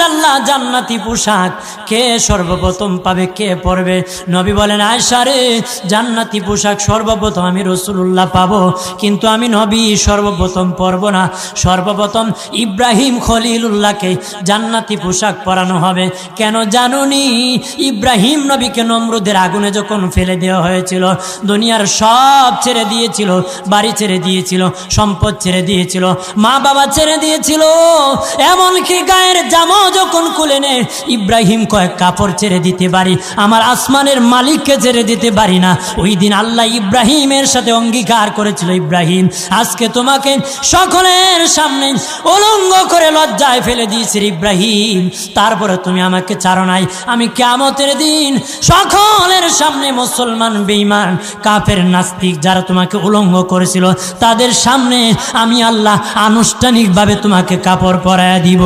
আল্লাহ জান্নাতি পোশাক কে সর্বপ্রথম পাবে, কে পরবে? নবী বলেন, আয়েশা রে, জান্নাতি পোশাক সর্বপ্রথম আমি রাসূলুল্লাহ পাবো, কিন্তু আমি নবী সর্বপ্রথম পরব না। সর্বপ্রথম ইব্রাহিম খলিলুল্লাহকে জান্নাতি পোশাক পরানো হবে। কেন জানুনি? ইব্রাহিম নবীকে নমরুদের আগুনে যখন ফেলে দেওয়া হয়েছিল, দুনিয়ার সব ছেড়ে দিয়েছিল, বাড়ি ছেড়ে দিয়েছিল, সম্পদ ছেড়ে দিয়েছিল, মা বাবা ছেড়ে দিয়েছিল, এমনকি গায়ের জামাও যখন খুলে নেয়, ইব্রাহিম কয়েক কাপড় ছেড়ে দিতে পারি, আমার আসমানের মালিককে ছেড়ে দিতে পারি না। ওই দিন আল্লাহ ইব্রাহিমের সাথে অঙ্গীকার করেছিল, ইব্রাহিম আজকে তোমাকে সকলের সামনে উলঙ্গ করে লজ্জায় ফেলে দিয়েছি ইব্রাহিম, তারপরে তুমি আমাকে ছাড়ো নাই। আমি কিয়ামতের দিন সকলের সামনে মুসলমান, বেঈমান, কাফের, নাস্তিক যারা তোমাকে উলঙ্গ করেছিল তাদের সামনে আমি আল্লাহ আনুষ্ঠানিকভাবে তোমাকে কাপড় পরায়া দিব।